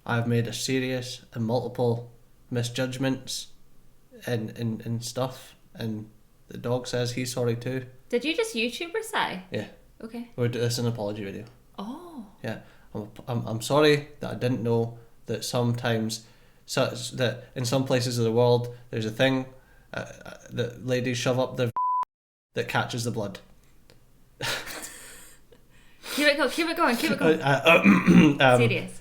I've made a serious and multiple misjudgments in stuff, and the dog says he's sorry too. Did you just YouTuber say? Yeah. Okay. This is an apology video. Oh. Yeah. I'm sorry that I didn't know that sometimes, that in some places of the world there's a thing that ladies shove up their that catches the blood. Keep it going. Serious.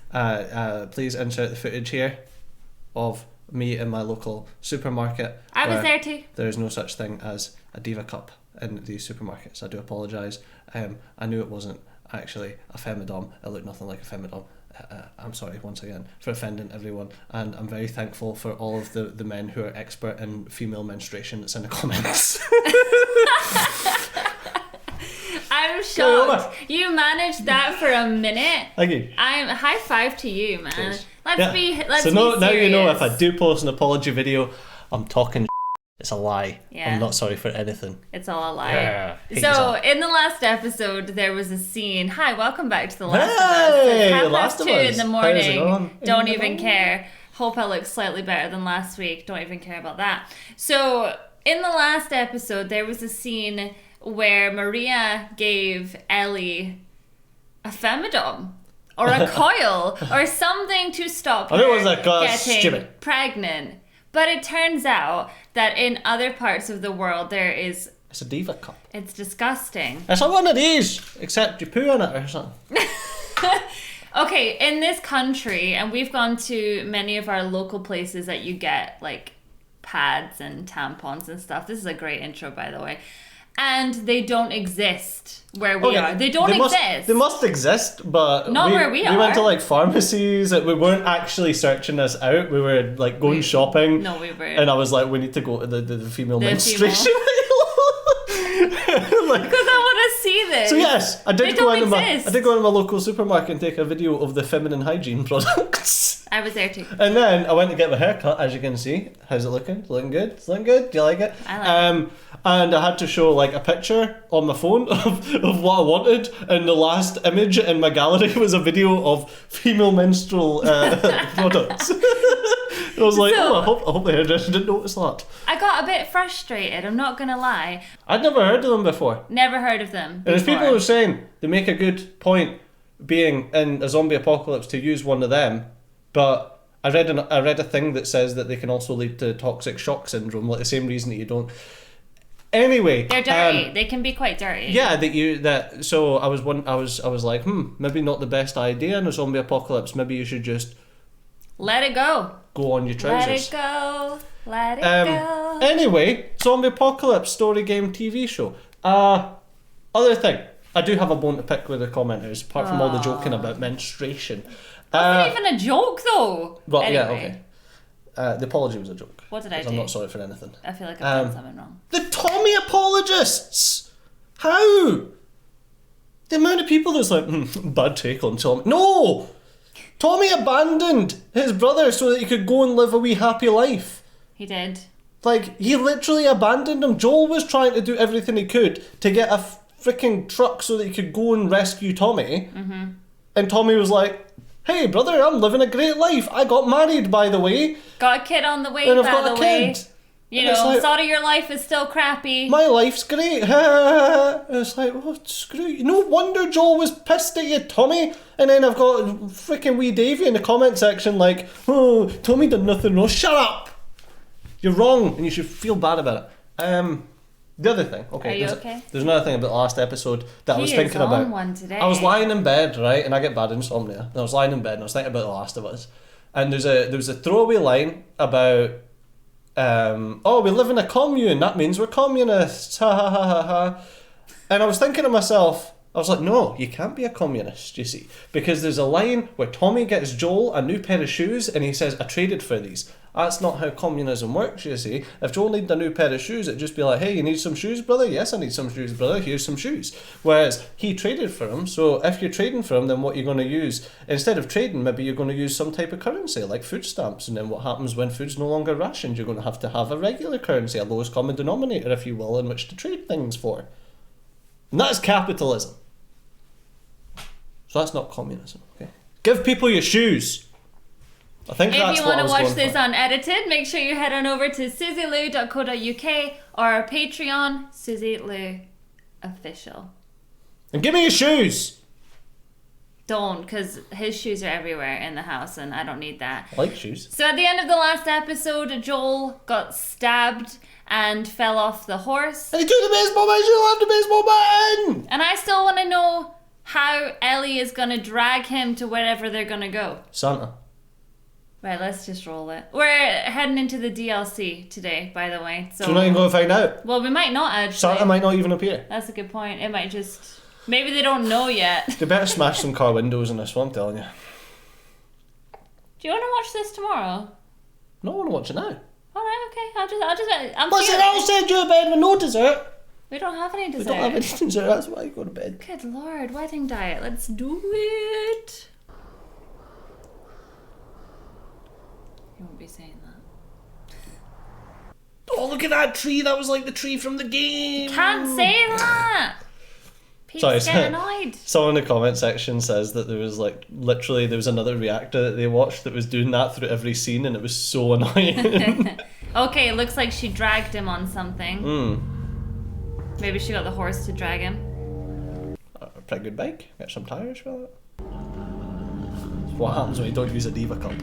Please insert the footage here of me in my local supermarket. I was there too. There is no such thing as a Diva Cup in these supermarkets. I do apologise. I knew it wasn't actually a femidom. It looked nothing like a femidom. I'm sorry once again for offending everyone, and I'm very thankful for all of the men who are expert in female menstruation that's in the comments. I'm shocked. You managed that for a minute. Thank you. I'm high five to you, man. Cheers. Let's be so serious. now you know if I do post an apology video, I'm talking. It's a lie. Yeah. I'm not sorry for anything. It's all a lie. Yeah, so in the last episode, there was a scene. Hi, welcome back to The Last of Hey, Us. It's Last of 2 Us. in the How's it morning. going? Don't even care. Hope I look slightly better than last week. Don't even care about that. So in the last episode, there was a scene where Maria gave Ellie a femidom or a coil or something to stop her getting pregnant. But it turns out that in other parts of the world there is... It's a Diva Cup. It's disgusting. It's not one of these, except you poo in it or something. Okay, in this country, and we've gone to many of our local places that you get like pads and tampons and stuff. This is a great intro, by the way. And they don't exist where we are. They don't exist. They must exist, but not where we are. We went to like pharmacies. We weren't actually searching this out. We were like going shopping. No, we weren't. And I was like, we need to go to the female menstruation. Because I want to see this. So yes, I did go into my local supermarket and take a video of the feminine hygiene products. I was there too. And then I went to get my hair cut, as you can see. How's it looking? It's looking good? It's looking good? Do you like it? I like it. And I had to show like a picture on my phone of what I wanted, and the last image in my gallery was a video of female menstrual products. I was like, I hope the hairdresser didn't notice that. I got a bit frustrated, I'm not gonna lie. I'd never heard of them before. Never heard of them before. And there's people who are saying they make a good point being in a zombie apocalypse to use one of them, but I read a thing that says that they can also lead to toxic shock syndrome, like the same reason that you don't. Anyway, they're dirty. They can be quite dirty. Yeah, so I was like, maybe not the best idea in a zombie apocalypse. Maybe you should just let it go. Go on your trousers. Let it go. Anyway, zombie apocalypse story game TV show. Other thing, I do have a bone to pick with the commenters, apart from all the joking about menstruation. That's not even a joke, though. Well, anyway. yeah, okay. The apology was a joke. What did I do? I'm not sorry for anything. I feel like I've done something wrong. The Tommy apologists! How? The amount of people that's like, bad take on Tommy. No! Tommy abandoned his brother so that he could go and live a wee happy life. He did. Like, he literally abandoned him. Joel was trying to do everything he could to get a freaking truck so that he could go and rescue Tommy. Mm-hmm. And Tommy was like, hey, brother, I'm living a great life. I got married, by the way. Got a kid on the way, and I've by got the a way. kid. You know, like, sorry your life is still crappy. My life's great. It's like, oh, screw you. No wonder Joel was pissed at you, Tommy. And then I've got freaking wee Davey in the comment section like, oh, Tommy did nothing wrong. Shut up. You're wrong and you should feel bad about it. The other thing, okay. Are you okay? There's another thing about the last episode that I was thinking about. One today. I was lying in bed, right, and I get bad insomnia. And I was lying in bed and I was thinking about The Last of Us. And there was a throwaway line about, we live in a commune, that means we're communists, ha ha ha ha ha. And I was thinking to myself, I was like, no, you can't be a communist, you see. Because there's a line where Tommy gets Joel a new pair of shoes and he says, I traded for these. That's not how communism works, you see. If Joel needed a new pair of shoes, it'd just be like, hey, you need some shoes, brother? Yes, I need some shoes, brother. Here's some shoes. Whereas he traded for them, so if you're trading for them, then what you're going to use, instead of trading, maybe you're going to use some type of currency, like food stamps. And then what happens when food's no longer rationed? You're going to have a regular currency, a lowest common denominator, if you will, in which to trade things for. And that's capitalism. So that's not communism, okay? Give people your shoes. I think If that's you what want I to was watch going this for. unedited, make sure you head on over to susylou.co.uk or our Patreon, Suzy Lou Official. And give me your shoes! Don't, because his shoes are everywhere in the house and I don't need that. I like shoes. So at the end of the last episode, Joel got stabbed and fell off the horse. And he took the baseball bat, you have the baseball bat! And I still want to know how Ellie is going to drag him to wherever they're going to go. Santa. Right, let's just roll it. We're heading into the DLC today, by the way. So you're not even going to find out. Well, we might not actually. Santa might not even appear. That's a good point. It might just... Maybe they don't know yet. They better smash some car windows in this one, I'm telling you. Do you want to watch this tomorrow? No, I want to watch it now. Alright, okay. I'm Listen, feeling- I'll send you to bed with no dessert. We don't have any dessert. We don't have any dessert, that's why I go to bed. Good lord, wedding diet. Let's do it. You won't be saying that. Oh, look at that tree. That was like the tree from the game. Can't say that. Pete's Sorry, getting annoyed. someone in the comment section says that there was like literally there was another reactor that they watched that was doing that through every scene and it was so annoying. Okay, it looks like she dragged him on something. Maybe she got the horse to drag him. A pretty good bike. Get some tires for it. That's what happens when you don't use a Diva cup.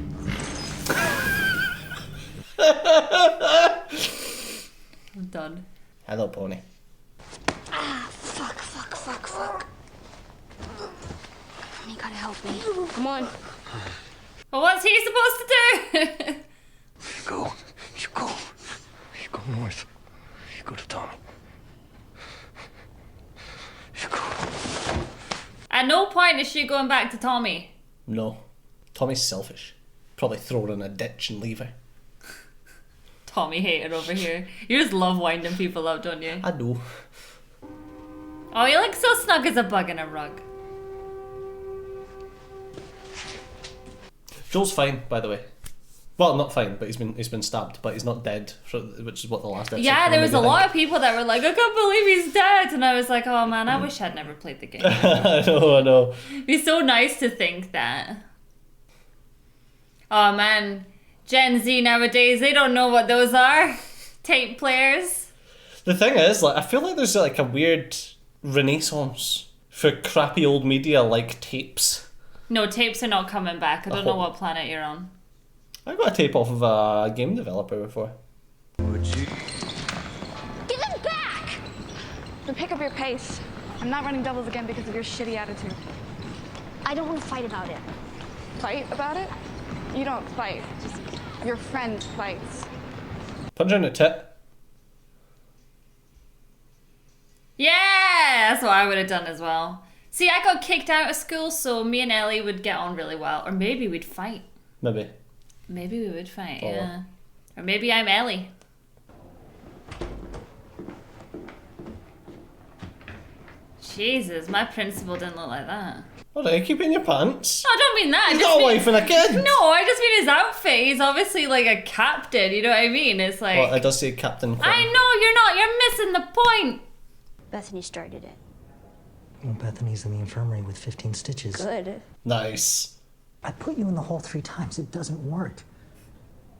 I'm done. Hello, pony. Fuck. You gotta help me. Come on. Well, what's he supposed to do? You go north. You go to Tommy. You go. At no point is she going back to Tommy. No. Tommy's selfish. Probably throw her in a ditch and leave her. Tommy hater over here. You just love winding people up, don't you? I know. Oh, you look so snug as a bug in a rug. Joel's fine, by the way. Well, not fine, but he's been stabbed, but he's not dead, which is what the last episode. Yeah, there was a made me lot of people that were like, I can't believe he's dead. And I was like, oh man, I wish I'd never played the game. think. I know. It'd be so nice to think that. Oh man, Gen Z nowadays, they don't know what those are. Tape players. The thing is, like, I feel like there's like a weird renaissance for crappy old media like tapes. No, tapes are not coming back. I don't know Oh. what planet you're on. I got a tape off of a game developer before. Give it back! Then pick up your pace. I'm not running doubles again because of your shitty attitude. I don't want to fight about it. Fight about it? You don't fight. Just your friend fights. Punch her in the tit. Yeah, that's what I would have done as well. See, I got kicked out of school, so me and Ellie would get on really well. Or maybe we'd fight. Maybe. Maybe we would fight, Oh. yeah. Or maybe I'm Ellie. Jesus, my principal didn't look like that. Alright, keep it in your pants. No, I don't mean that. I He's just got a mean- wife and a kid. No, I just mean his outfit. He's obviously like a captain, you know what I mean? It's like... Well, it does say Captain Quinn. I know, you're not. You're missing the point. Bethany started it. Well, Bethany's in the infirmary with 15 stitches. Good. Nice. I put you in the hole 3 times. It doesn't work.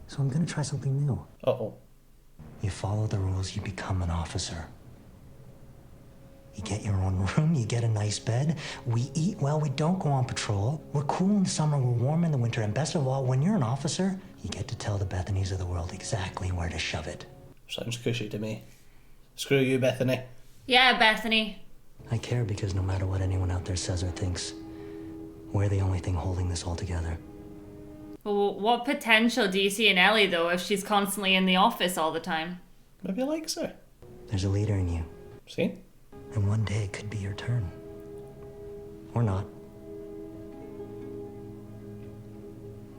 So I'm gonna try something new. Uh-oh. You follow the rules, you become an officer. You get your own room, you get a nice bed. We eat well, we don't go on patrol. We're cool in the summer, we're warm in the winter, and best of all, when you're an officer, you get to tell the Bethanies of the world exactly where to shove it. Sounds cushy to me. Screw you, Bethany. Yeah, Bethany. I care because no matter what anyone out there says or thinks, we're the only thing holding this all together. Well, what potential do you see in Ellie, though, if she's constantly in the office all the time? Maybe he likes her. There's a leader in you, See? and one day it could be your turn. Or not.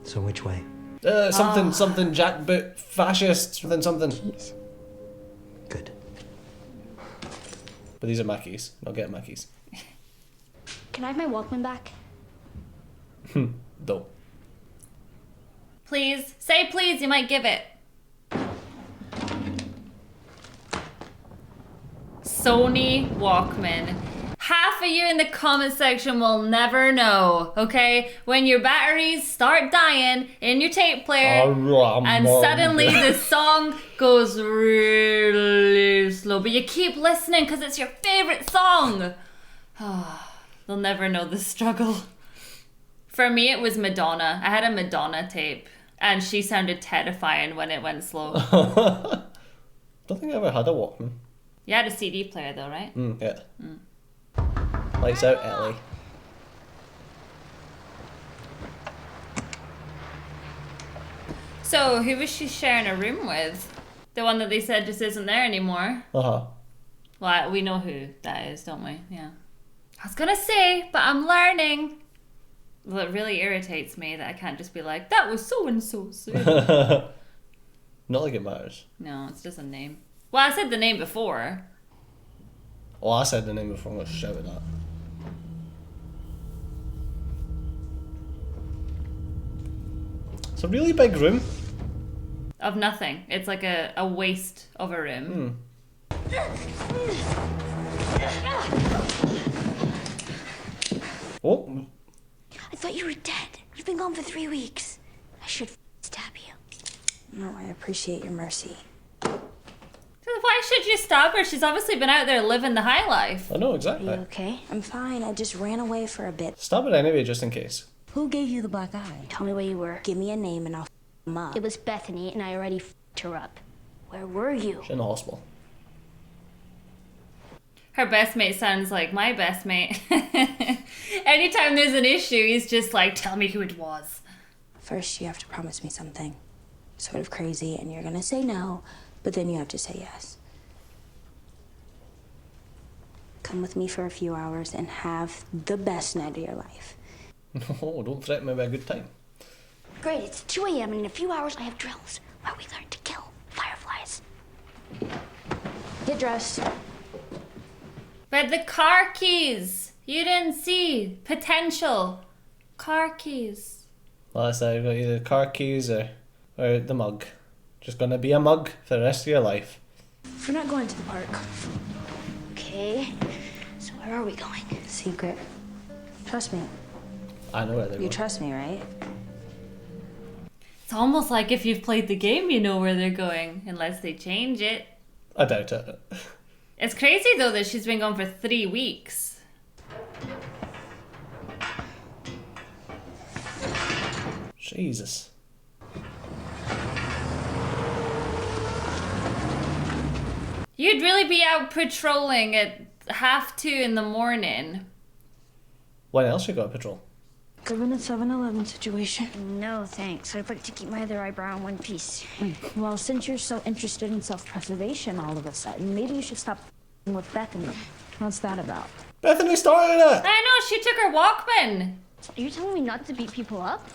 So which way? Something jackboot fascist, something. Jeez. Good. But these are Mackies. I'll get Mackies. Can I have my Walkman back? Though. Please. Say please, you might give it. Sony Walkman. half of you in the comment section will never know, okay? When your batteries start dying in your tape player and suddenly the song goes really slow, but you keep listening because it's your favorite song. They'll never know the struggle. For me, it was Madonna. I had a Madonna tape and she sounded terrifying when it went slow. Don't think I ever had a Walkman. You had a CD player though, right? Yeah. Lights out, Ellie. So, who was she sharing a room with? The one that they said just isn't there anymore? Uh-huh. Well, we know who that is, don't we? Yeah. I was gonna say, but I'm learning. Well, it really irritates me that I can't just be like, that was so-and-so. Not like it matters. No, it's just a name. Well, I said the name before. Oh, I said the name before, I'm going to shout at that. It's a really big room. Of nothing. It's like a waste of a room. Oh, I thought you were dead. You've been gone for 3 weeks. I should stab you. No, I appreciate your mercy. Why should you stop her? She's obviously been out there living the high life. I know, Are exactly. you okay? I'm fine. I just ran away for a bit. Stab it anyway, just in case. Who gave you the black eye? Tell me where you were. Give me a name and I'll f him up. It was Bethany, and I already f***ed her up. Where were you? She's in the hospital. Her best mate sounds like my best mate. Anytime there's an issue, he's just like, tell me who it was. First, you have to promise me something. Sort of crazy, and you're gonna say no, but then you have to say yes. Come with me for a few hours and have the best night of your life. No, don't threaten me with a good time. Great, it's 2 a.m. and in a few hours I have drills where we learn to kill fireflies. Get dressed. But the car keys, you didn't see potential. Car keys. Well, I said, you've got either car keys or the mug. Just gonna be a mug for the rest of your life. We're not going to the park. Okay, so where are we going? Secret. Trust me. I know where they're You going. trust me, right? It's almost like if you've played the game, you know where they're going, unless they change it. I doubt it. It's crazy though that she's been gone for 3 weeks. Jesus. You'd really be out patrolling at 2:30 in the morning. When else you got a patrol? Given a 7-Eleven situation. No, thanks. I'd like to keep my other eyebrow in one piece. Well, since you're so interested in self-preservation all of a sudden, maybe you should stop with Bethany. What's that about? Bethany started it! I know, she took her Walkman. Are you telling me not to beat people up?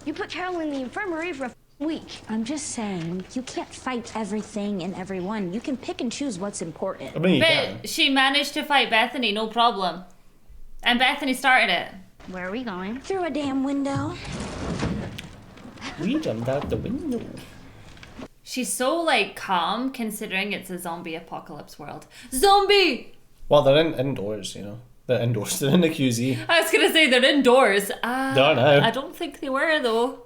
You put Carol in the infirmary for a week. I'm just saying, you can't fight everything and everyone. You can pick and choose what's important. I mean, you can. But she managed to fight Bethany, no problem. And Bethany started it. Where are we going? Through a damn window. We jumped out the window. She's so, like, calm considering it's a zombie apocalypse world. Zombie! Well, they're indoors, you know. They're indoors. They're in the QZ. I was gonna say they're indoors. They are now. I don't think they were, though.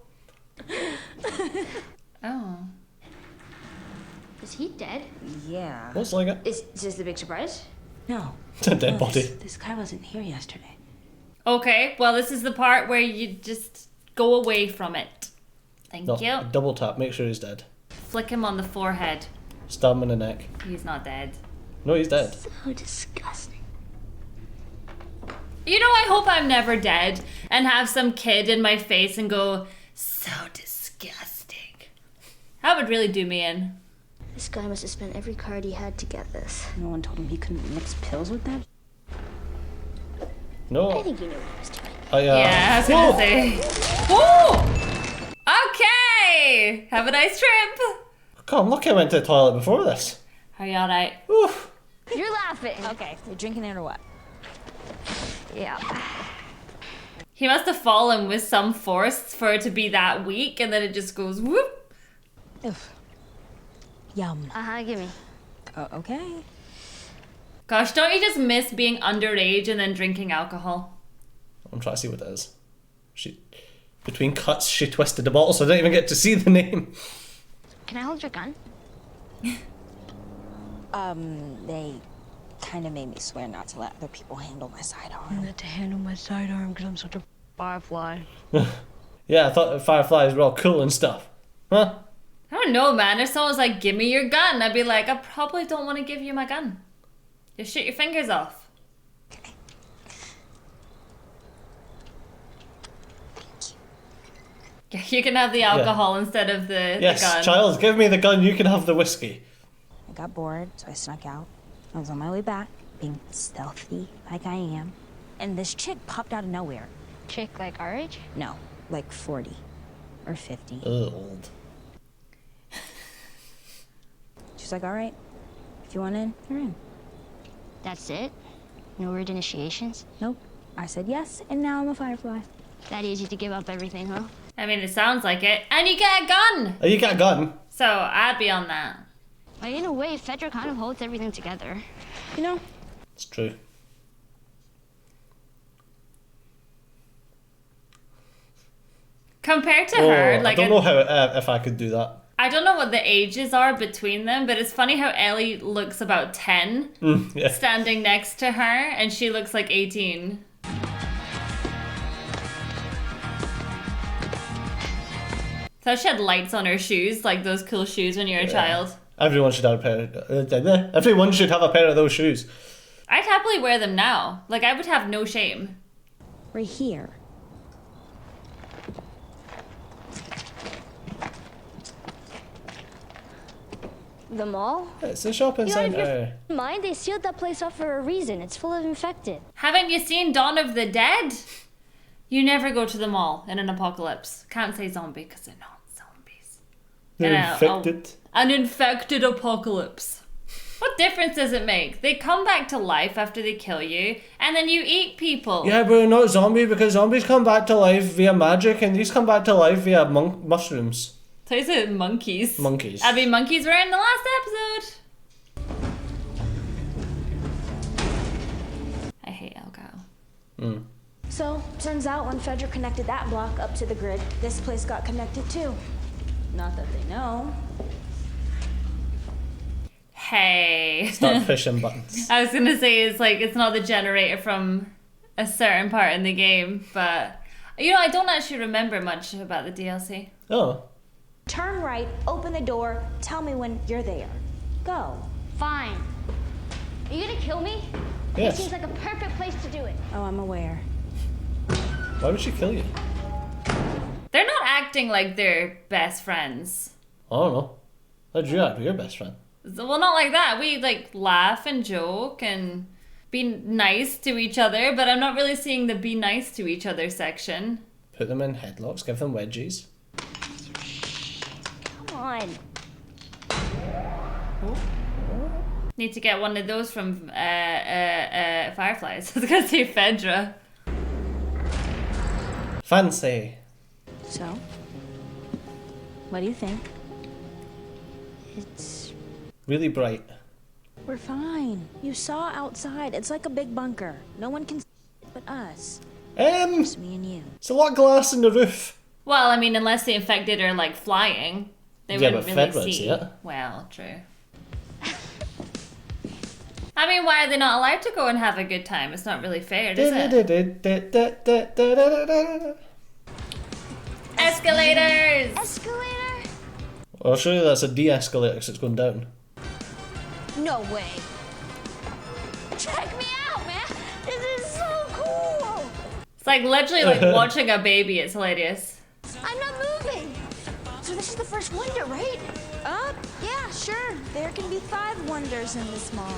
Oh. Is he dead? Yeah. Looks like it. Is this the big surprise? No. It's a dead body. This guy wasn't here yesterday. Okay, well, this is the part where you just go away from it. Thank No, you. double tap. Make sure he's dead. Flick him on the forehead. Stab him in the neck. He's not dead. No, he's dead. So disgusting. You know, I hope I'm never dead and have some kid in my face and go, so disgusting. That would really do me in. This guy must have spent every card he had to get this. No one told him he couldn't mix pills with that? No. I think he knew what he was doing. Yeah, I was Whoa. gonna say. Whoa! Okay! Have a nice trip! God, I'm lucky I went to the toilet before this. Are you alright? Oof. You're laughing. Okay, you're drinking it or what? Yeah. He must have fallen with some force for it to be that weak, and then it just goes whoop. Ugh. Yum. Give me. Okay. Gosh, don't you just miss being underage and then drinking alcohol? I'm trying to see what it is. Between cuts, she twisted the bottle, so I didn't even get to see the name. Can I hold your gun? They kind of made me swear not to let other people handle my sidearm. Not to handle my sidearm because I'm such a firefly. Yeah, I thought fireflies were all cool and stuff. Huh? I don't know, man. If someone was like, give me your gun, I'd be like, I probably don't want to give you my gun. Just shoot your fingers off. Okay. Yeah, you can have the alcohol instead of the gun. Yes, child, give me the gun, you can have the whiskey. I got bored, so I snuck out. I was on my way back, being stealthy like I am, and this chick popped out of nowhere. Chick like our age? No, like 40 or 50. Old. She's like, all right, if you want in, you're in. That's it? No weird initiations? Nope. I said yes, and now I'm a firefly. That easy to give up everything, huh? I mean, it sounds like it. And you get a gun! Oh, you got a gun? So, I'd be on that. Well, in a way, FEDRA kind of holds everything together. You know? It's true. Compared to her, like... I don't know how if I could do that. I don't know what the ages are between them, but it's funny how Ellie looks about 10 Yeah. standing next to her, and she looks like 18. So she had lights on her shoes, like those cool shoes when you're a child. Everyone should have a pair. Everyone should have a pair of those shoes. I'd happily wear them now. Like, I would have no shame. We're here. The mall? It's a shopping You know, if centre. you're mind, they sealed that place off for a reason. It's full of infected. Haven't you seen Dawn of the Dead? You never go to the mall in an apocalypse. Can't say zombie because they're not zombies. They're And infected. An infected apocalypse. What difference does it make? They come back to life after they kill you, and then you eat people. Yeah, but we're not zombie because zombies come back to life via magic and these come back to life via mushrooms. So you said monkeys. Monkeys. I mean, monkeys were in the last episode. I hate Elgato. So, turns out when FEDRA connected that block up to the grid, this place got connected too. Not that they know. Hey. Start pushing buttons. I was gonna say it's not the generator from a certain part in the game, but I don't actually remember much about the DLC. Oh. Turn right, open the door, tell me when you're there. Go. Fine. Are you gonna kill me? Yes. It seems like a perfect place to do it. Oh, I'm aware. Why would she kill you? They're not acting like they're best friends. I don't know. How'd you act with your best friend? Well, not like that. We laugh and joke and be nice to each other, but I'm not really seeing the be nice to each other section. Put them in headlocks, give them wedgies. Come on. Need to get one of those from Fireflies. I was gonna say FEDRA. Fancy. So, what do you think? It's... Really bright. We're fine. You saw outside. It's like a big bunker. No one can see it but us. Just me and you. It's a lot of glass in the roof. Well, I mean, unless the infected are flying, they Yeah, wouldn't but really FEDRA see. see it. Well, true. I mean, why are they not allowed to go and have a good time? It's not really fair, is it? Escalators! Escalator? Well, surely that's a de-escalator because it's going down. No way. Check me out, man. This is so cool. It's literally watching a baby. It's hilarious. I'm not moving. So this is the first wonder, right? Yeah, sure. There can be 5 wonders in this mall.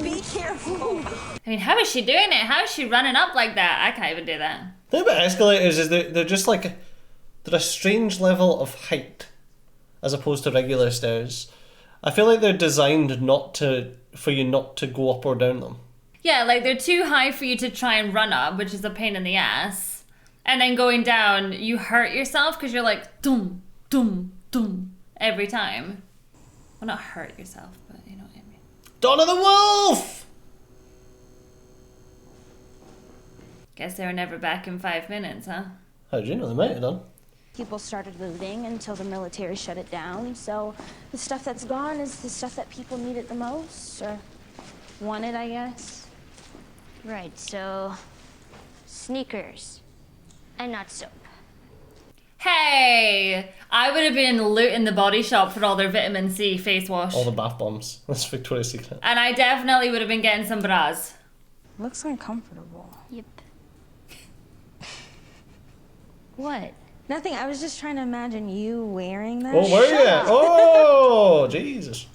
be careful. I mean, how is she doing it? How is she running up like that? I can't even do that. The thing about escalators is they're just they're a strange level of height as opposed to regular stairs. I feel like they're designed for you not to go up or down them. Yeah, they're too high for you to try and run up, which is a pain in the ass. And then going down, you hurt yourself because you're doom, doom, doom every time. Well, not hurt yourself, but you know what I mean. Dawn of the Wolf! Guess they were never back in 5 minutes, huh? How do you know they might have done? People started looting until the military shut it down. So the stuff that's gone is the stuff that people needed the most, or wanted, I guess. Right, so sneakers and not soap. Hey! I would have been looting the body shop for all their vitamin C face wash. All the bath bombs. That's Victoria's Secret. And I definitely would have been getting some bras. Looks uncomfortable. Yep. What? Nothing. I was just trying to imagine you wearing that. Oh, were you? Oh, Jesus.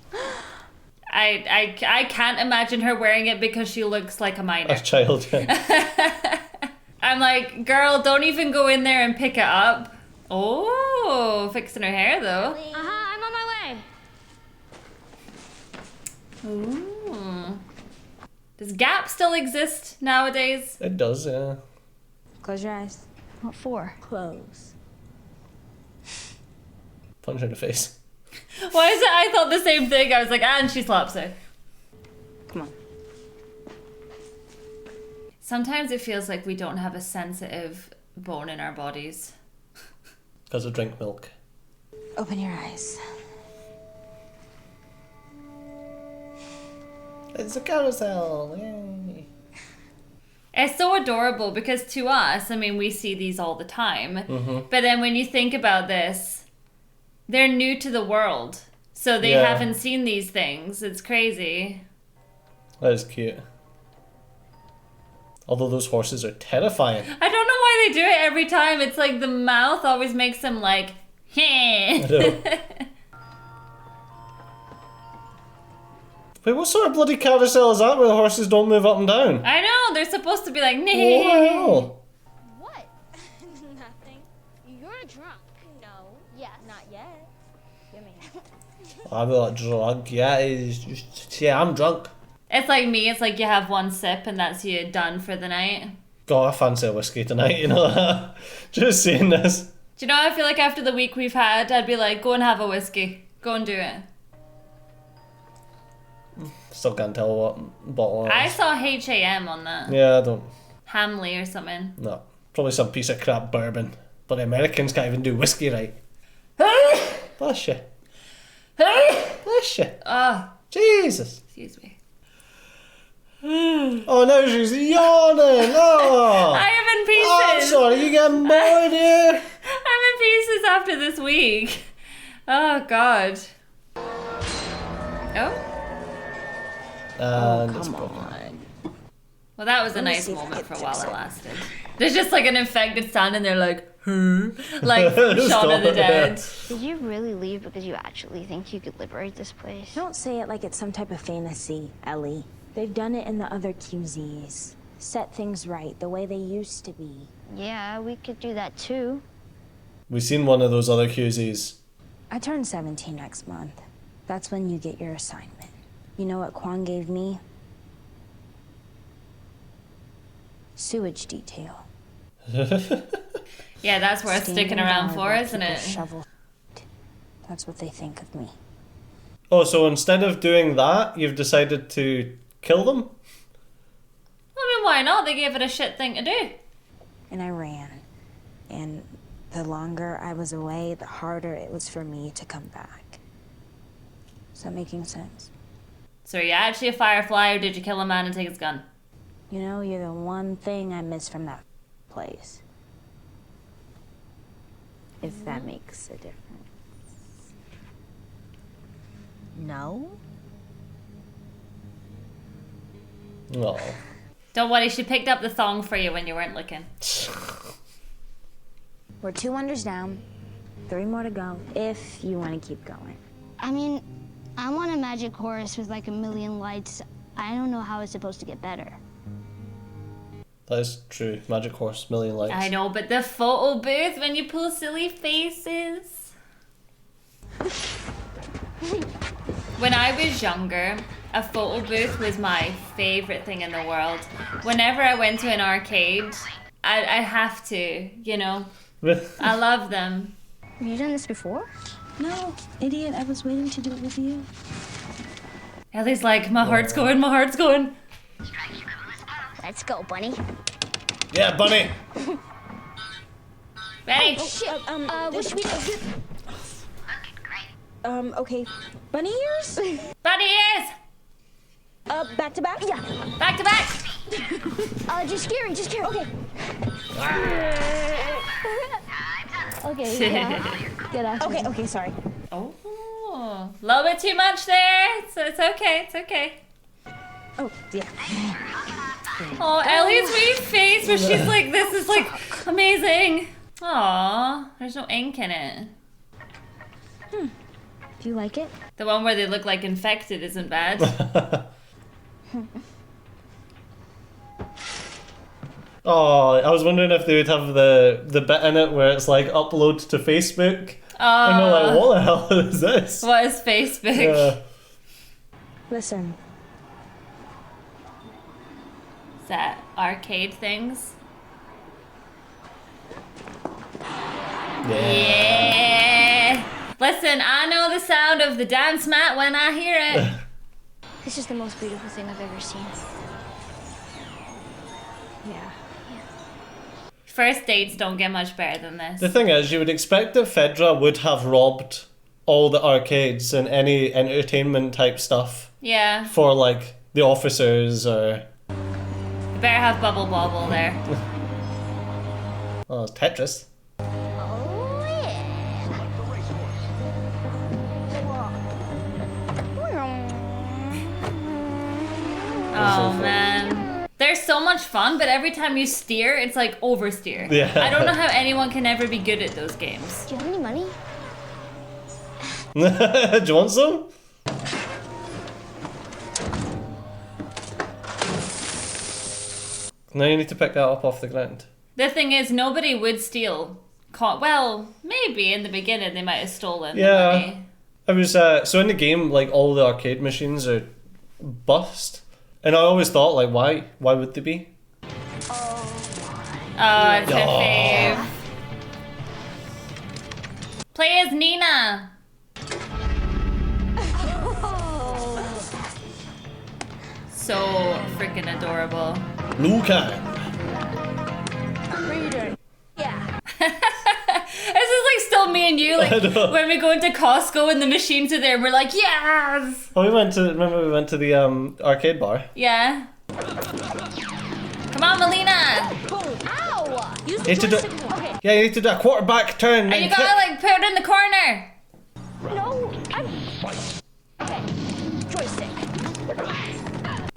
I can't imagine her wearing it because she looks like a minor. A child, yeah. I'm like, girl, don't even go in there and pick it up. Oh, fixing her hair though. I'm on my way. Ooh. Does Gap still exist nowadays? It does, yeah. Close your eyes. What for? Close. Punch her in the face. Why is it? I thought the same thing. I was like, and she slaps her. Come on. Sometimes it feels like we don't have a sensitive bone in our bodies. Because I drink milk. Open your eyes. It's a carousel, yay. It's so adorable because to us, I mean, we see these all the time. Mm-hmm. But then when you think about this, they're new to the world. So they Yeah. haven't seen these things. It's crazy. That is cute. Although those horses are terrifying. I don't know why they do it every time. It's like the mouth always makes them like, I know. Wait, what sort of bloody carousel is that where the horses don't move up and down? I know, they're supposed to be like, nah. Wow. What? Nothing. You're drunk. No. Yes. Not yet. Gimme. I'm not drunk. Yeah, it's just, yeah, I'm drunk. It's like me, it's like you have one sip and that's you done for the night. God, I fancy a whiskey tonight, you know that? Just saying this. Do you know, I feel like after the week we've had, I'd be like, go and have a whiskey. Go and do it. Still can't tell what bottle it I is. saw HAM on that. Yeah, I don't. Hamley or something. No. Probably some piece of crap bourbon. But the Americans can't even do whiskey right. Bless you. Bless you. Oh, Jesus. excuse me. Oh no, she's yawning. Oh. I am in Oh, I'm pieces. sorry, you getting bored here? I'm in pieces after this week. Oh, God. Oh? And it's Come broken. on. Well, that was a Let me nice see if I moment can for while fix it it. lasted. There's just like an infected stand and they're like, huh? Like Shaun of the Dead. Did you really leave because you actually think you could liberate this place? Don't say it like it's some type of fantasy, Ellie. They've done it in the other QZs. Set things right, the way they used to be. Yeah, we could do that too. We've seen one of those other QZs. I turn 17 next month. That's when you get your assignment. You know what Kwon gave me? Sewage detail. Yeah, that's worth sticking Standing around guard for, while isn't people it? shovel. That's what they think of me. Oh, so instead of doing that, you've decided to kill them? I mean, why not? They gave it a shit thing to do. And I ran. And the longer I was away, the harder it was for me to come back. Is that making sense? So are you actually a firefly or did you kill a man and take his gun? You know, you're the one thing I miss from that place. If that makes a difference. No? No. Don't worry, she picked up the thong for you when you weren't looking. We're 2 wonders down, 3 more to go, if you want to keep going. I mean, I'm on a magic horse with like a million lights. I don't know how it's supposed to get better. That is true. Magic horse, million lights. I know, but the photo booth when you pull silly faces. When I was younger, a photo booth was my favorite thing in the world. Whenever I went to an arcade, I have to, you know. I love them. Have you done this before? No, idiot, I was waiting to do it with you. Ellie's like, my heart's going, my heart's going. Let's go, bunny. Yeah, bunny. Ready? Oh, shit. What should we do? Okay. Bunny ears? Bunny ears! Back to back? Yeah. Back to back! Just scary, just scary. Okay. Okay, yeah. Get off. Okay, sorry. Oh, a little bit too much there. So it's okay, it's okay. Oh, yeah. Oh, Ellie's wee face where she's like, this is like amazing. Aw, there's no ink in it. Do you like it? The one where they look like infected isn't bad. Oh, I was wondering if they would have the bit in it where it's like upload to Facebook. And we're like, what the hell is this? What is Facebook? Yeah. Listen. Is that arcade things? Yeah. Listen, I know the sound of the dance mat when I hear it. This is the most beautiful thing I've ever seen. Yeah. First dates don't get much better than this. The thing is, you would expect that FEDRA would have robbed all the arcades and any entertainment type stuff Yeah. for like the officers or You better have Bubble Bobble there. oh, Tetris. Oh, yeah. Oh man. They're so much fun, but every time you steer, it's like oversteer. Yeah. I don't know how anyone can ever be good at those games. Do you have any money? Do you want some? Now you need to pick that up off the ground. The thing is, nobody would steal. Well, maybe in the beginning they might have stolen the Yeah. money. I was so in the game, like all the arcade machines are bust, and I always thought like, why would they be? Oh, it's her fave. Play as Nina. So freaking adorable. Luca. Yeah. This is like still me and you, like when we go into Costco and the machines are there and we're like, yes! Oh, we went to the arcade bar. Yeah. Come on, Melina! Ow! You need to do, yeah, you need to do a quarterback turn. And you gotta like put it in the corner! No, okay, joystick.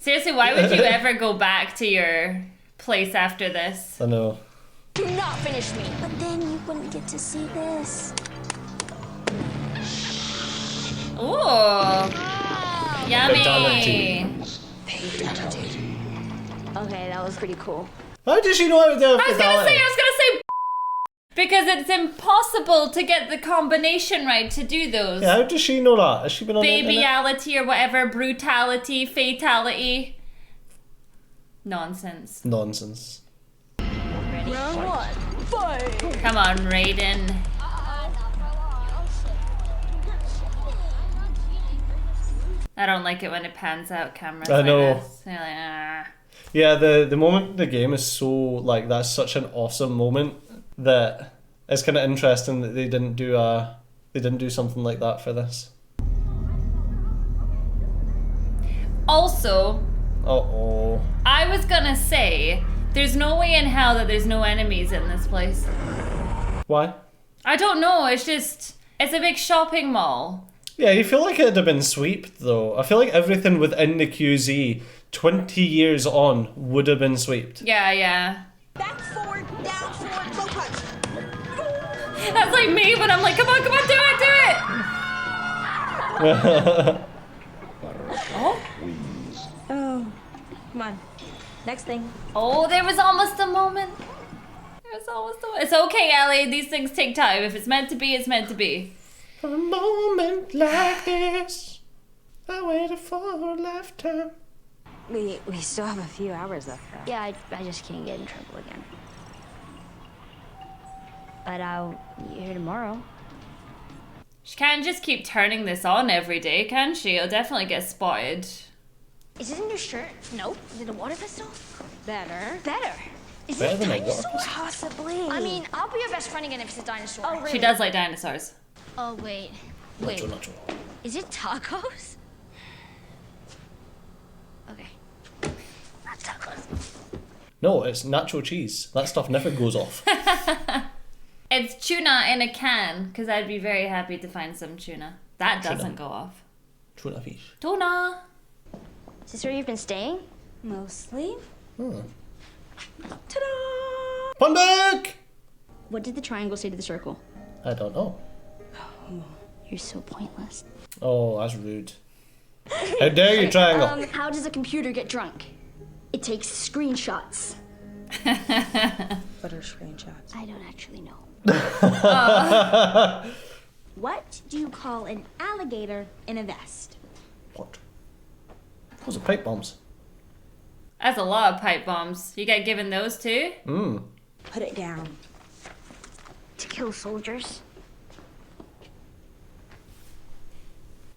Seriously, why would you ever go back to your place after this? I know. Do not finish me. But then you wouldn't get to see this. Ooh. Yummy. Okay, that was pretty cool. How did she know how to do a I was gonna fatality? say because it's impossible to get the combination right to do those. Yeah, how does she know that? Has she been on the internet? Babyality or whatever, brutality, fatality. Nonsense. Nonsense. Round one. Fight. Come on, Raiden. I don't like it when it pans out cameras. I know. Like this. You're like, ah. Yeah, the moment in the game is so like that's such an awesome moment that it's kind of interesting that they didn't do something like that for this. Also, Uh-oh. I was gonna say, there's no way in hell that there's no enemies in this place. Why? I don't know, it's a big shopping mall. Yeah, you feel like it'd have been sweeped though. I feel like everything within the QZ 20 years on would have been sweeped. Yeah. Back forward, down forward, low punch. That's like me when I'm like, come on, do it! Oh, Oh, come on. Next thing. oh, there was almost a moment. It's okay, Ellie, these things take time. If it's meant to be, it's meant to be. For a moment like this, I waited for a lifetime. We still have a few hours left, though. Yeah, I just can't get in trouble again. But I'll be here tomorrow. She can't just keep turning this on every day, can she? It'll definitely get spotted. Is it in your shirt? Nope. Is it a water pistol? Better. Better. Is Better it a than a water dinosaur? pistol. Possibly. I mean, I'll be your best friend again if it's a dinosaur. Oh, really? She does like dinosaurs. Oh, wait. Wait. Nacho. Is it tacos? Okay. Not tacos. No, it's nacho cheese. That stuff never goes off. It's tuna in a can, because I'd be very happy to find some tuna. That doesn't go off. Tuna fish. Tuna! Is this where you've been staying? Mostly. Ta-da! Pundik! What did the triangle say to the circle? I don't know. You're so pointless. Oh, that's rude. How dare you, triangle? How does a computer get drunk? It takes screenshots. What are screenshots? I don't actually know. What do you call an alligator in a vest? What? Those are pipe bombs. That's a lot of pipe bombs. You get given those too? Put it down. To kill soldiers.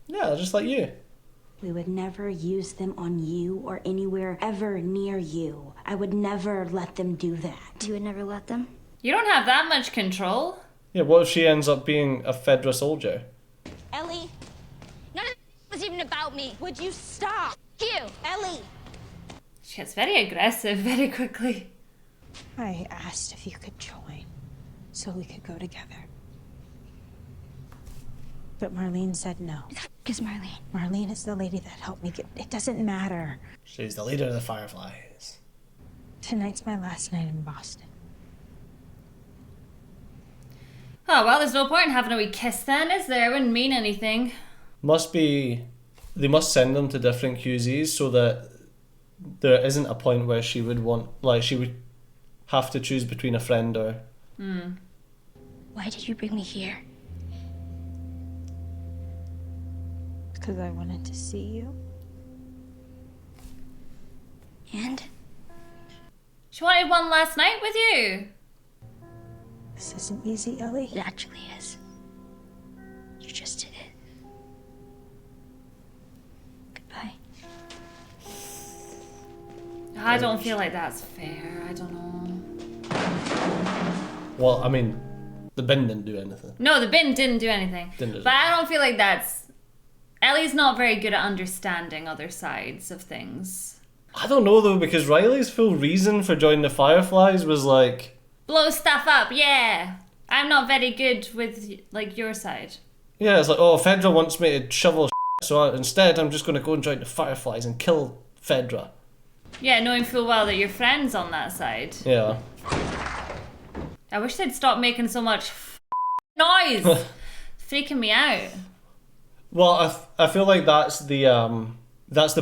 Yeah, just like you. We would never use them on you or anywhere ever near you. I would never let them do that. You would never let them? You don't have that much control. Yeah, what if she ends up being a FEDRA soldier? Ellie, none of this was even about me. Would you stop? You. Ellie! She gets very aggressive very quickly. I asked if you could join so we could go together. But Marlene said no. Who the f*** is Marlene? Marlene is the lady that helped me get... It doesn't matter. She's the leader of the Fireflies. Tonight's my last night in Boston. Oh, well, there's no point in having a wee kiss then, is there? It wouldn't mean anything. Must be... They must send them to different QZs so that there isn't a point where she would want... Like, she would have to choose between a friend or... Why did you bring me here? Because I wanted to see you. And? She wanted one last night with you. This isn't easy, Ellie. It actually is. You just did it. Goodbye. I don't feel like that's fair. I don't know. Well, I mean, the bin didn't do anything. No, the bin didn't do anything. Didn't do But I don't feel like that's... Ellie's not very good at understanding other sides of things. I don't know, though, because Riley's full reason for joining the Fireflies was like... Blow stuff up, yeah. I'm not very good with, like, your side. Yeah, it's like, oh, FEDRA wants me to shovel so instead I'm just going to go and join the Fireflies and kill FEDRA. Yeah, knowing full well that your friend's on that side. Yeah. I wish they'd stop making so much noise. Freaking me out. Well, I feel like that's the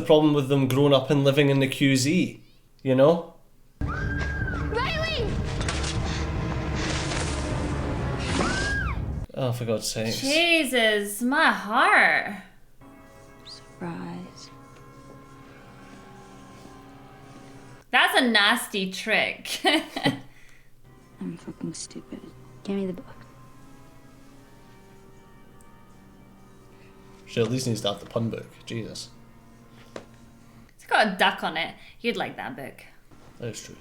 problem with them growing up and living in the QZ, you know? Riley! Oh, for God's sake. Jesus, my heart. Surprise. That's a nasty trick. I'm fucking stupid. Give me the book. She at least needs to have the pun book. Jesus. It's got a duck on it. You'd like that book. That is true.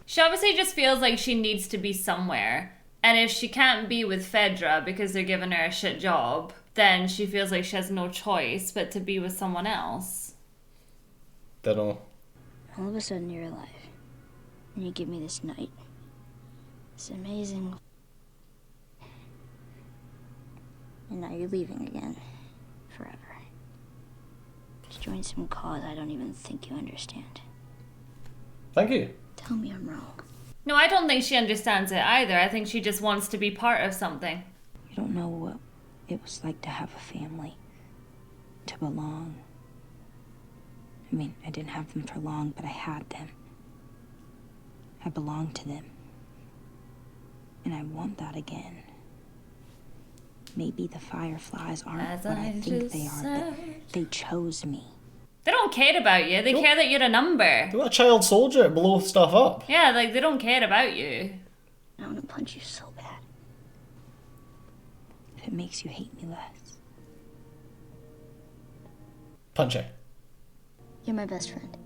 She obviously just feels like she needs to be somewhere. And if she can't be with FEDRA because they're giving her a shit job, then she feels like she has no choice but to be with someone else. Don't know. All of a sudden you're alive. And you give me this night. It's amazing. And now you're leaving again. Forever. To join some cause I don't even think you understand. Thank you. Tell me I'm wrong. No, I don't think she understands it either. I think she just wants to be part of something. You don't know what it was like to have a family. To belong. I mean, I didn't have them for long, but I had them. I belonged to them. And I want that again. Maybe the Fireflies aren't what I think they are, but they chose me. They don't care about you. They care that you're a number. You're a child soldier to blow stuff up. Yeah, like, they don't care about you. I want to punch you so bad. if it makes you hate me less. Punch her. You're my best friend.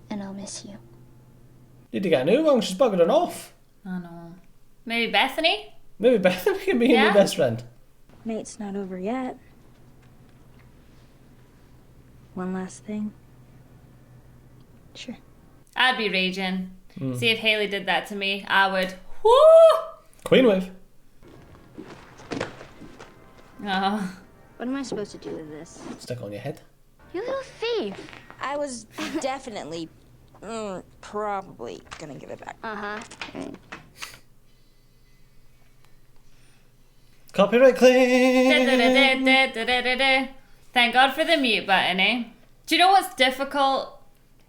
And I'll miss you. Need to get a new one, she's buggering off. I know. Maybe Bethany? Maybe Bethany can be Yeah? your best friend. Mate's not over yet. One last thing. Sure. I'd be raging. See if Haley did that to me, I would. Woo! Queen wave. Oh. What am I supposed to do with this? Stick on your head. You little thief. I was definitely, probably gonna give it back. Uh-huh. Right. Copyright claim. Da-da-da-da-da-da-da-da. Thank God for the mute button, eh? Do you know what's difficult?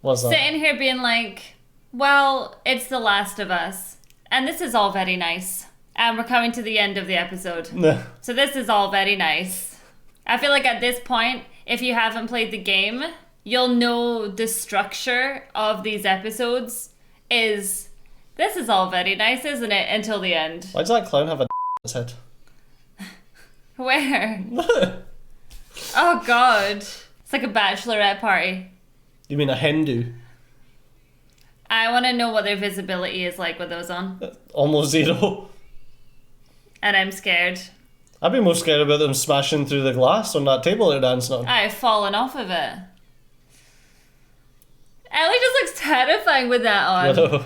What's that? Sitting here being like, well, it's The Last of Us. And this is all very nice. And we're coming to the end of the episode. No. So this is all very nice. I feel like at this point, if you haven't played the game, you'll know the structure of these episodes is, this is all very nice, isn't it? Until the end. Why does that clown have a on his head? Where? Oh God. It's like a bachelorette party. You mean a Hindu? I want to know what their visibility is like with those on. Almost zero. And I'm scared. I'd be more scared about them smashing through the glass on that table they're dancing on. I've fallen off of it. Ellie just looks terrifying with that I on. know.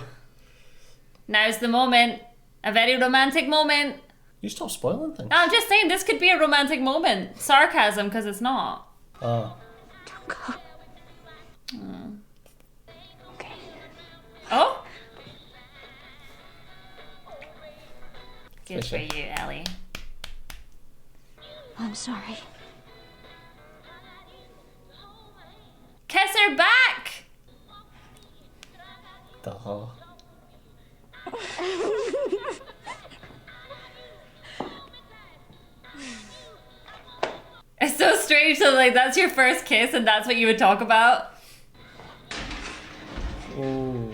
Now's the moment. A very romantic moment. You stop spoiling things. I'm just saying this could be a romantic moment. Sarcasm, because it's not. Ah. Okay. Oh? Good for Fishy. you, Ellie. I'm sorry. Kiss her back! Duh. It's so strange that like that's your first kiss and that's what you would talk about. Oh.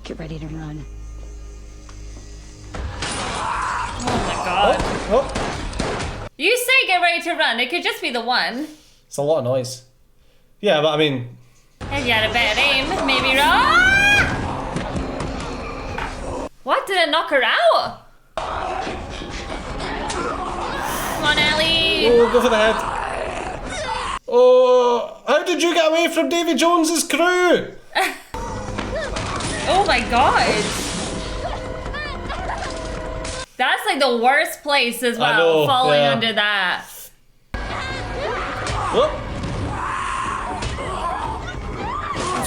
Get ready to run. Oh my God. Oh. You say get ready to run. It could just be the one. It's a lot of noise. Yeah, but I mean... If you had a better aim, maybe run. Ah! What? Did it knock her out? Come on, Ellie. Oh, go for the head. Oh, how did you get away from Davy Jones's crew? Oh my God. That's like the worst place as well, know, falling yeah. under that. Whoop.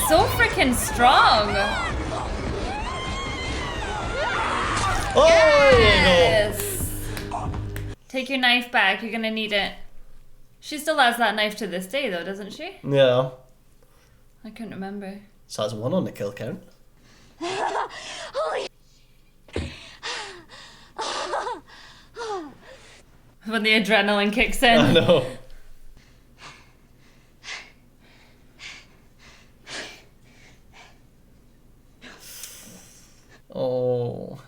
So freaking strong. Oh, there you Yes. Take your knife back. You're gonna need it. She still has that knife to this day, though, doesn't she? go. Yeah. I couldn't remember. So that's one on the kill count. Holy. When the adrenaline kicks in. I know. Oh.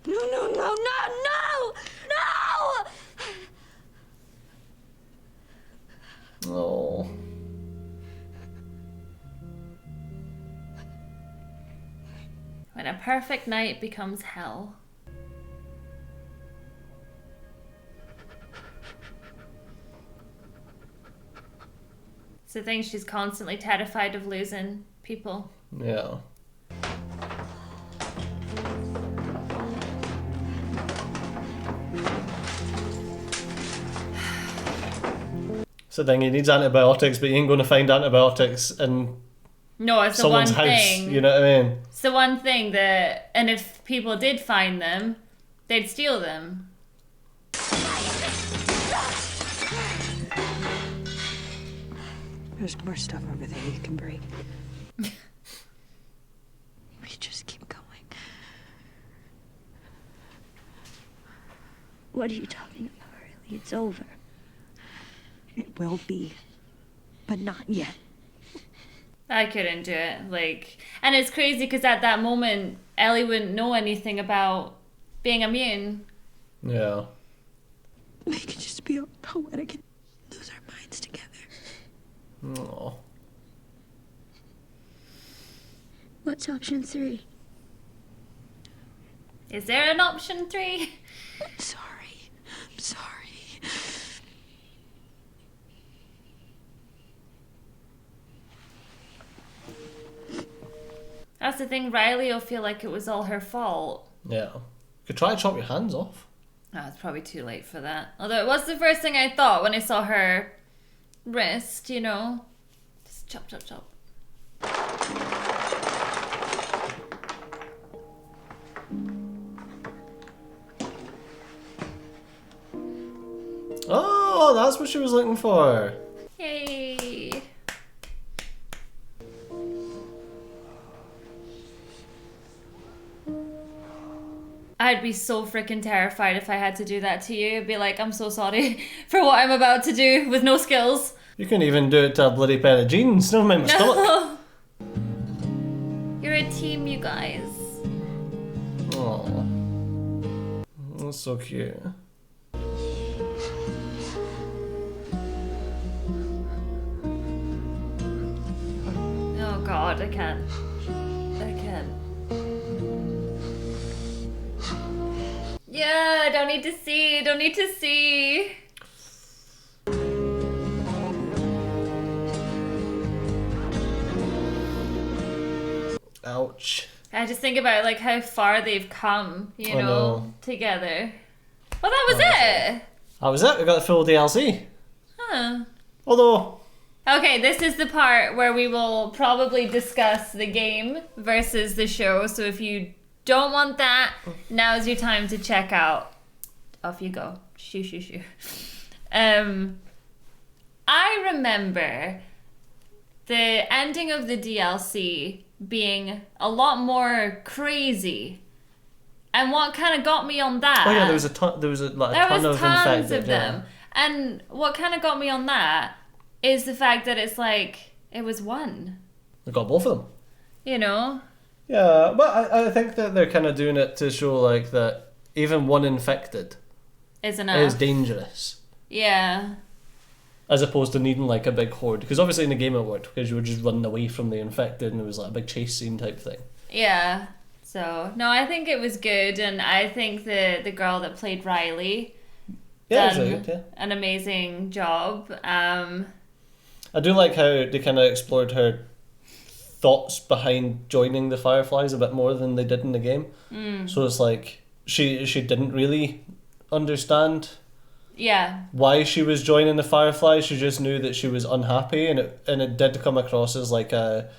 No, no, no, no, no! No! Oh. When a perfect night becomes hell. It's the thing, she's constantly terrified of losing people. Yeah. So then he needs antibiotics, but he ain't going to find antibiotics in No, it's the one someone's house. thing. You know what I mean? It's the one thing that, and if people did find them, they'd steal them. There's more stuff over there you can break. We just keep going. What are you talking about, Riley? It's over. It will be, but not yet. I couldn't do it. Like, and it's crazy because at that moment, Ellie wouldn't know anything about being immune. Yeah. We could just be all poetic and lose our minds together. Aww. What's option 3? Is there an option 3? I'm sorry. I'm sorry. That's the thing, Riley will feel like it was all her fault. Yeah. You could try and chop your hands off. Oh, it's probably too late for that. Although it was the first thing I thought when I saw her wrist, you know. Just chop, chop, chop. Oh, that's what she was looking for. Yay! I'd be so freaking terrified if I had to do that to you. I'd be like, I'm so sorry for what I'm about to do with no skills. You can even do it to a bloody pair of jeans. Never mind my stomach. You're a team, you guys. Oh, that's so cute. Oh God, I can't. I can't. Yeah, don't need to see. Don't need to see. Ouch. I just think about like how far they've come, you I know, know. together. Well, that was it. That was it. We got the full DLC. Huh. Although, Okay, this is the part where we will probably discuss the game versus the show. So if you don't want that, now's your time to check out. Off you go. Shoo, shoo, shoo. I remember the ending of the DLC being a lot more crazy. And what kind of got me on that... oh yeah, there was a ton. There was a ton of tons infected. of them. Yeah. And what kind of got me on that is the fact that it's like, it was one. We got both of them. You know? Yeah, but I think that they're kind of doing it to show like that even one infected Is enough. is dangerous. Yeah. As opposed to needing like a big horde. Because obviously in the game it worked because you were just running away from the infected and it was like a big chase scene type thing. Yeah. So, no, I think it was good. And I think the girl that played Riley Yeah, it done was really good, yeah. an amazing job. I do like how they kind of explored her thoughts behind joining the Fireflies a bit more than they did in the game. So it's like she didn't really understand Yeah. why she was joining the Fireflies. She just knew that she was unhappy, and it did come across as like a,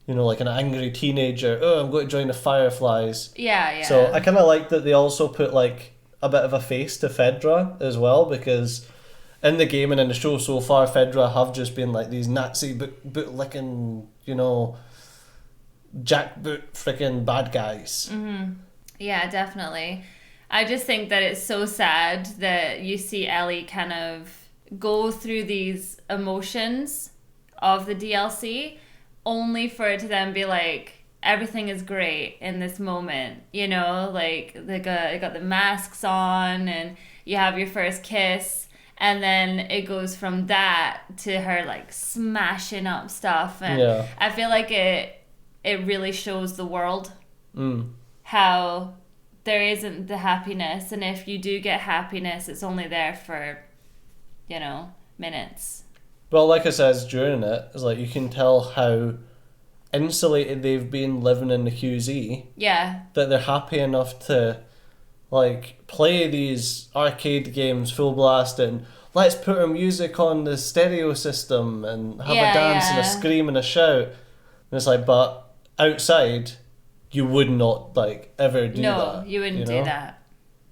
you know, like an angry teenager. Oh, I'm going to join the Fireflies. Yeah, yeah. So I kind of like that they also put like a bit of a face to FEDRA as well, because in the game and in the show so far, FEDRA have just been like these Nazi bootlicking, you know, jackboot freaking bad guys. Yeah, definitely. I just think that it's so sad that you see Ellie kind of go through these emotions of the DLC only for it to then be like, everything is great in this moment, you know, like they got the masks on and you have your first kiss, and then it goes from that to her like smashing up stuff, and Yeah. I feel like it really shows the world how there isn't the happiness, and if you do get happiness, it's only there for, you know, minutes. Well, like I said during it, it's like you can tell how insulated they've been living in the QZ, Yeah. that they're happy enough to like play these arcade games full blast and let's put our music on the stereo system and have Yeah, a dance and a yeah. scream and a shout. And it's like, but outside you would not like ever do that. No, you wouldn't know? do that.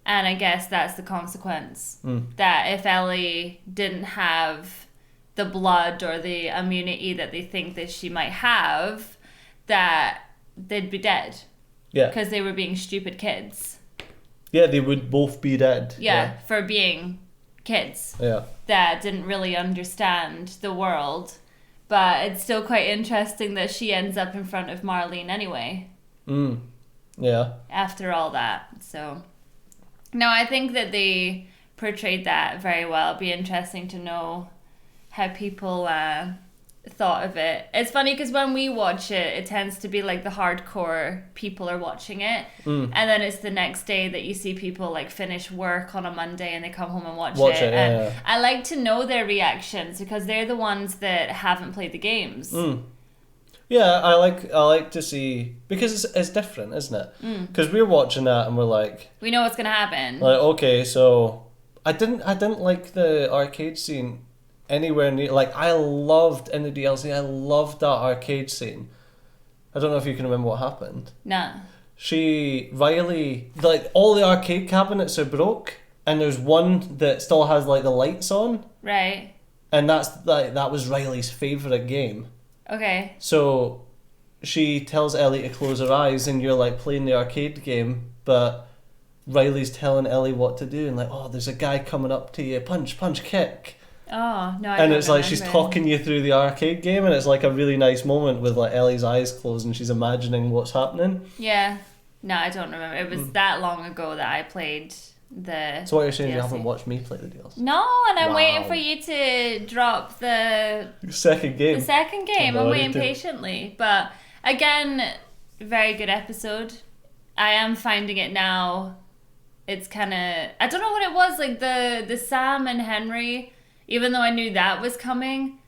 And I guess that's the consequence. That if Ellie didn't have the blood or the immunity that they think that she might have, that they'd be dead. Yeah. Because they were being stupid kids. Yeah, they would both be dead. Yeah, for being kids Yeah. that didn't really understand the world. But it's still quite interesting that she ends up in front of Marlene anyway. Yeah. After all that. So, no, I think that they portrayed that very well. It'd be interesting to know how people thought of it. It's funny because when we watch it, it tends to be like the hardcore people are watching it, and then it's the next day that you see people like finish work on a Monday and they come home and watch it. And I like to know their reactions because they're the ones that haven't played the games. Yeah, I like to see, because it's different, isn't it? Because we're watching that and we're like, we know what's gonna happen. Like, okay, so I didn't like the arcade scene anywhere near. Like, I loved in the DLC, I loved that arcade scene. I don't know if you can remember what happened. Nah. Riley, like, all the arcade cabinets are broke, and there's one that still has like the lights on. Right. And that was Riley's favourite game. Okay. So she tells Ellie to close her eyes, and you're like playing the arcade game, but Riley's telling Ellie what to do, and like, oh, there's a guy coming up to you, punch, kick. Oh, no, I And don't it's like remember. she's talking you through the arcade game, and it's like a really nice moment with like Ellie's eyes closed and she's imagining what's happening. Yeah. No, I don't remember. It was that long ago that I played the So what you're saying is you DLC. haven't watched me play the DLC? No, and I'm Wow. waiting for you to drop the Second game. The second game. I I'm know, waiting me too. patiently. But again, very good episode. I am finding it now. It's kind of, I don't know what it was, like the Sam and Henry, even though I knew that was coming,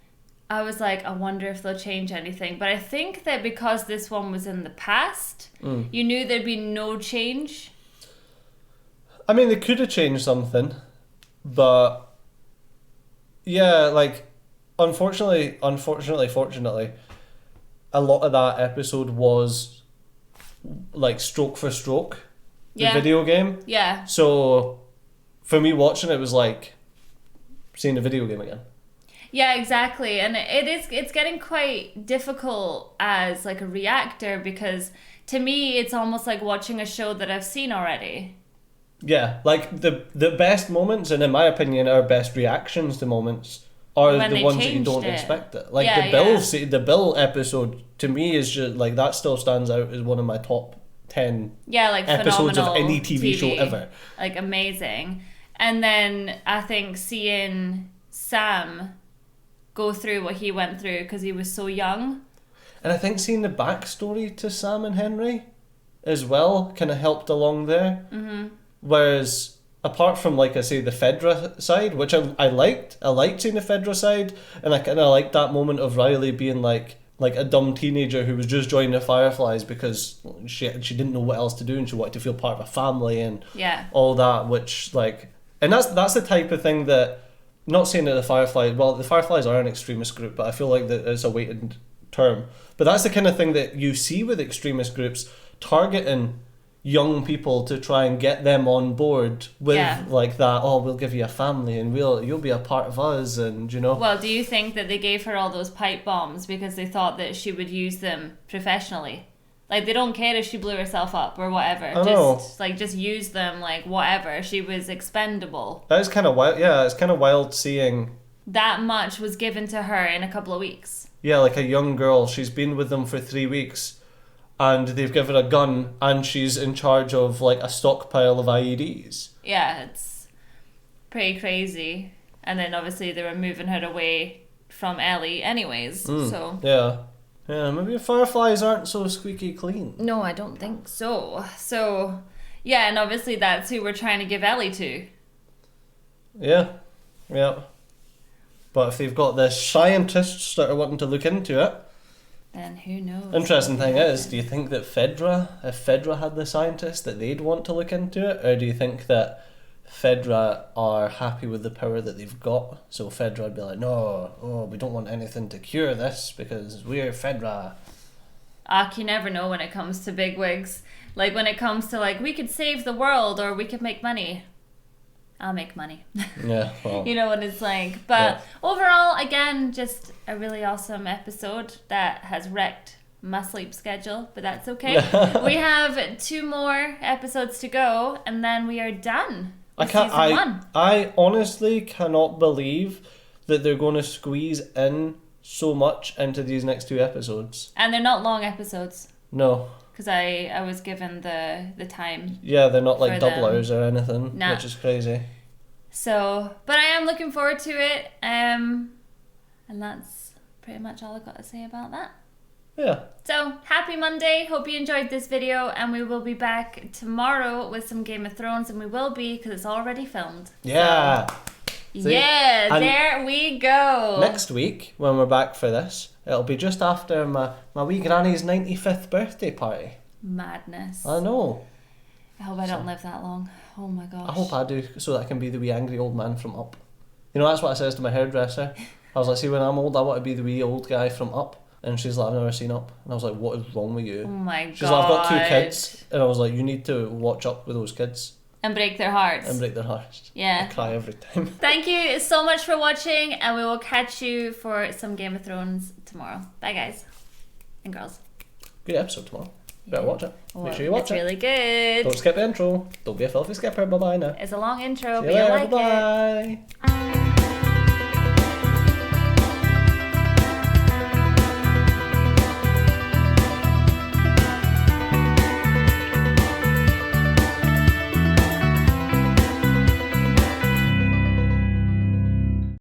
I was like, I wonder if they'll change anything. But I think that because this one was in the past, you knew there'd be no change. I mean, they could have changed something, but yeah, like, fortunately, a lot of that episode was like stroke for stroke, the video game. Yeah. So for me watching it was like seeing the video game again. Yeah, exactly. And it's getting quite difficult as like a reactor, because to me it's almost like watching a show that I've seen already. Yeah, like the best moments, and in my opinion, our best reactions to moments are When the they ones that you changed don't it. expect it. Like Yeah, the Bill episode to me is just like, that still stands out as one of my top 10 Yeah, like episodes of phenomenal any TV show ever. Like amazing. And then I think seeing Sam go through what he went through because he was so young. And I think seeing the backstory to Sam and Henry as well kind of helped along there. Mm-hmm. Whereas apart from, like I say, the FEDRA side, which I liked seeing the FEDRA side, and I kind of liked that moment of Riley being like a dumb teenager who was just joining the Fireflies because she didn't know what else to do and she wanted to feel part of a family and all that, which like, and that's the type of thing that, not saying that the Fireflies are an extremist group, but I feel like that it's a weighted term, but that's the kind of thing that you see with extremist groups targeting young people to try and get them on board with like that, oh, we'll give you a family and you'll be a part of us, and you know. Well, do you think that they gave her all those pipe bombs because they thought that she would use them professionally? Like, they don't care if she blew herself up or whatever. Just use them, like, whatever. She was expendable. That is kind of wild. Yeah, it's kind of wild seeing that much was given to her in a couple of weeks. Yeah, like a young girl, she's been with them for 3 weeks and they've given her a gun and she's in charge of like a stockpile of IEDs. Yeah, it's pretty crazy. And then obviously they were moving her away from Ellie anyways, so... Yeah, maybe the Fireflies aren't so squeaky clean. No, I don't think so. So, yeah, and obviously that's who we're trying to give Ellie to. Yeah. But if they've got the scientists that are wanting to look into it, then who knows? Interesting thing is, do you think that if FEDRA had the scientists, that they'd want to look into it? Or do you think that FEDRA are happy with the power that they've got? So FEDRA would be like, no, we don't want anything to cure this because we're FEDRA. You never know when it comes to bigwigs. Like when it comes to like, we could save the world or we could make money. I'll make money. Yeah, well. You know what it's like. But overall, again, just a really awesome episode that has wrecked my sleep schedule, but that's okay. We have 2 more episodes to go and then we are done with season 1. I honestly cannot believe that they're going to squeeze in so much into these next 2 episodes. And they're not long episodes. No. Because I was given the time. Yeah, they're not like for double them. hours or anything, Nah. which is crazy. So, but I am looking forward to it. And that's pretty much all I've got to say about that. Yeah. So, happy Monday. Hope you enjoyed this video. And we will be back tomorrow with some Game of Thrones. And we will be, because it's already filmed. Yeah. So, See? yeah, And there we go. next week, when we're back for this, it'll be just after my wee granny's 95th birthday party. Madness. I know. I hope I don't live that long. Oh my gosh. I hope I do, so that I can be the wee angry old man from Up. You know, that's what I says to my hairdresser. I was like, see, when I'm old, I want to be the wee old guy from Up. And she's like, I've never seen Up. And I was like, what is wrong with you? Oh my god. She's like, I've got 2 kids. And I was like, you need to watch Up with those kids. And break their hearts. And break their hearts. Yeah. I cry every time. Thank you so much for watching, and we will catch you for some Game of Thrones tomorrow. Bye, guys and girls. Good episode tomorrow. Better watch it. Make sure you watch it's it. It's really good. Don't skip the intro. Don't be a filthy skipper. Bye-bye now. It's a long intro, See but you you'll later. like it. Bye.